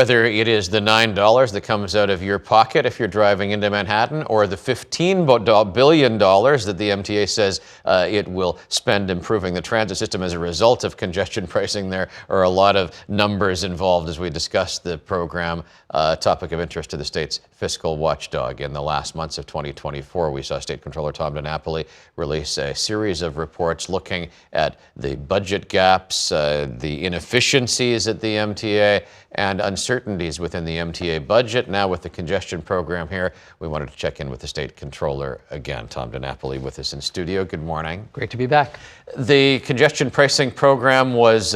Whether it is the $9 that comes out of your pocket if you're driving into Manhattan, or the $15 billion that the MTA says it will spend improving the transit system as a result of congestion pricing, there are a lot of numbers involved as we discuss the program. Topic of interest to the state's fiscal watchdog. In the last months of 2024, we saw State Comptroller Tom DiNapoli release a series of reports looking at the budget gaps, the inefficiencies at the MTA, and uncertainties within the MTA budget. Now with the congestion program here, we wanted to check in with the State Comptroller again. Tom DiNapoli with us in studio. Good morning. Great to be back. The congestion pricing program was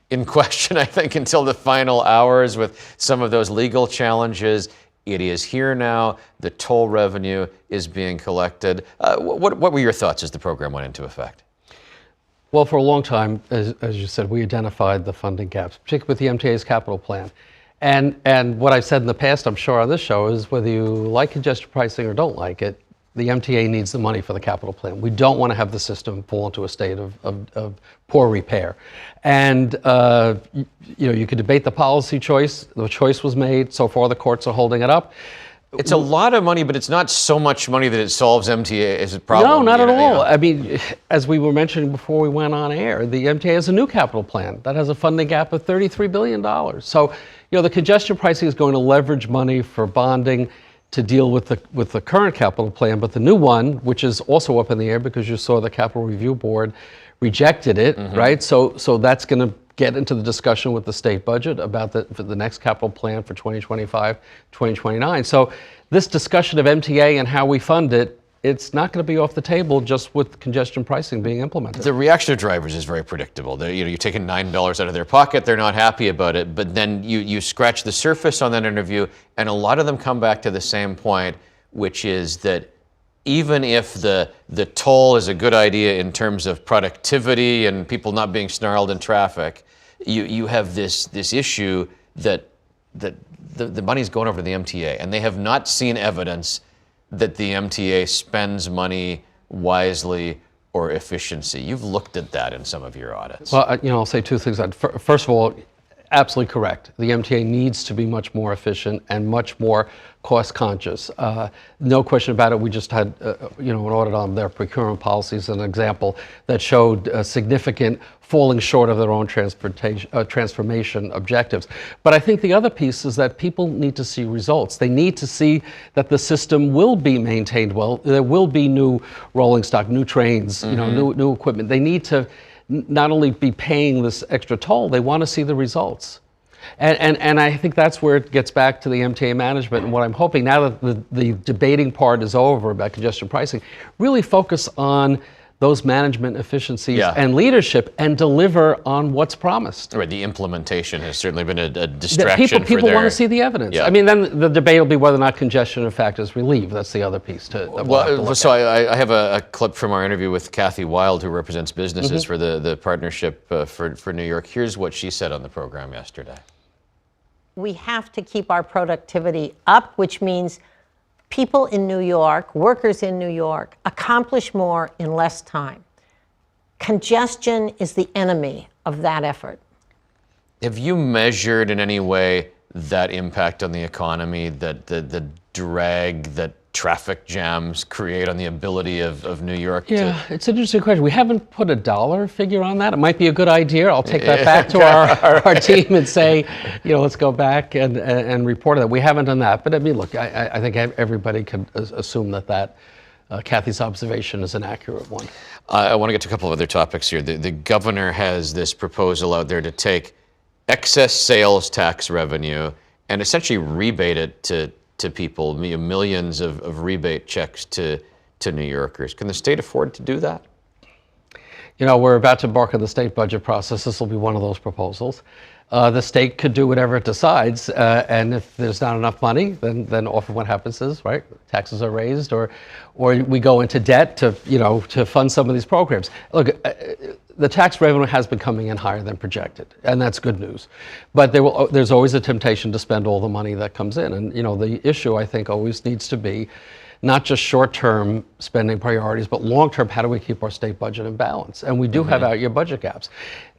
in question, I think, until the final hours with some of those legal challenges. It is here now. The toll revenue is being collected. What were your thoughts as the program went into effect? Well, for a long time, as you said, we identified the funding gaps, particularly with the MTA's capital plan. And what I've said in the past, I'm sure on this show, is whether you like congestion pricing or don't like it, the MTA needs the money for the capital plan. We don't want to have the system fall into a state of poor repair. And you could debate the policy choice. The choice was made. So far, the courts are holding it up. It's a lot of money, but it's not so much money that it solves MTA as a problem. No, not at all. I mean, as we were mentioning before we went on air, the MTA has a new capital plan that has a funding gap of $33 billion. So, the congestion pricing is going to leverage money for bonding to deal with the current capital plan, but the new one, which is also up in the air because you saw the Capital Review Board rejected it, right? So that's going to get into the discussion with the state budget about for the next capital plan for 2025, 2029. So this discussion of MTA and how we fund it, it's not going to be off the table just with congestion pricing being implemented. The reaction of drivers is very predictable. You're taking $9 out of their pocket, they're not happy about it, but then you scratch the surface on that interview, and a lot of them come back to the same point, which is that even if the toll is a good idea in terms of productivity and people not being snarled in traffic, you have this issue that the money's going over to the MTA, and they have not seen evidence that the MTA spends money wisely or efficiency. You've looked at that in some of your audits. Well, I'll say two things. First of all, absolutely correct. The MTA needs to be much more efficient and much more cost conscious. No question about it. We just had an audit on their procurement policies, an example that showed significant falling short of their own transformation objectives. But I think the other piece is that people need to see results. They need to see that the system will be maintained well. There will be new rolling stock, new trains, new equipment. They need to not only be paying this extra toll, they want to see the results. And I think that's where it gets back to the MTA management. And what I'm hoping now that the debating part is over about congestion pricing, really focus on those management efficiencies and leadership and deliver on what's promised. Right, the implementation has certainly been a distraction. People want to see the evidence. Yeah. I mean, then the debate will be whether or not congestion in fact is relieved. That's the other piece to I have a clip from our interview with Kathy Wild, who represents businesses for the partnership for New York. Here's what she said on the program yesterday. We have to keep our productivity up, which means people in New York, workers in New York, accomplish more in less time. Congestion is the enemy of that effort. Have you measured in any way that impact on the economy, that the drag that traffic jams create on the ability of New York? Yeah, it's an interesting question. We haven't put a dollar figure on that. It might be a good idea. I'll take that back to our team and say, let's go back and report that. We haven't done that. But I mean, look, I think everybody can assume that Kathy's observation is an accurate one. I want to get to a couple of other topics here. The governor has this proposal out there to take excess sales tax revenue and essentially rebate it to people, millions of rebate checks to New Yorkers. Can the state afford to do that? We're about to embark on the state budget process. This will be one of those proposals. The state could do whatever it decides, and if there's not enough money, then often what happens is, right, taxes are raised, or we go into debt to fund some of these programs. Look, the tax revenue has been coming in higher than projected, and that's good news. But there's always a temptation to spend all the money that comes in, and the issue I think always needs to be not just short-term spending priorities, but long-term, how do we keep our state budget in balance? And we do have out-year budget gaps.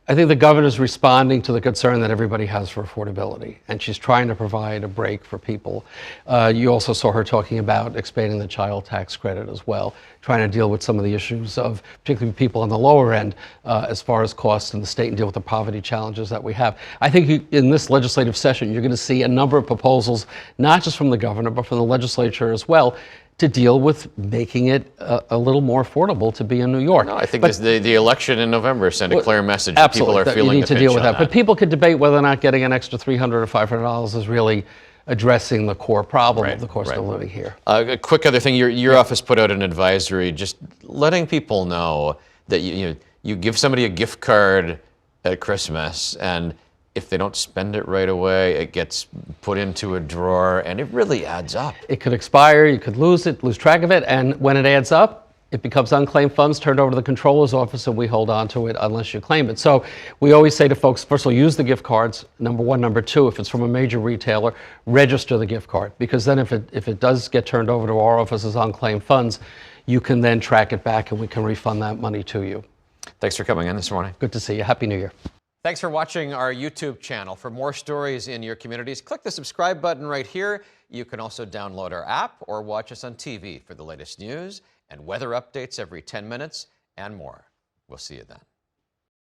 I think the governor's responding to the concern that everybody has for affordability, and she's trying to provide a break for people. You also saw her talking about expanding the child tax credit as well, trying to deal with some of the issues of particularly people on the lower end as far as costs in the state and deal with the poverty challenges that we have. I think in this legislative session, you're going to see a number of proposals, not just from the governor, but from the legislature as well, to deal with making it a little more affordable to be in New York. No, I think the election in November sent a clear message that people are feeling you need the to pinch deal with on that. But people could debate whether or not getting an extra $300 or $500 is really addressing the core problem of the cost of living here. A quick other thing, your office put out an advisory just letting people know that you give somebody a gift card at Christmas, and if they don't spend it right away, it gets put into a drawer, and it really adds up. It could expire, you could lose track of it, and when it adds up, it becomes unclaimed funds turned over to the Comptroller's office, and we hold on to it unless you claim it. So we always say to folks, first of all, use the gift cards, number one. Number two, if it's from a major retailer, register the gift card, because then if it does get turned over to our office as unclaimed funds, you can then track it back and we can refund that money to you. Thanks for coming in this morning. Good to see you. Happy New Year. Thanks for watching our YouTube channel. For more stories in your communities, click the subscribe button right here. You can also download our app or watch us on TV for the latest news and weather updates every 10 minutes and more. We'll see you then.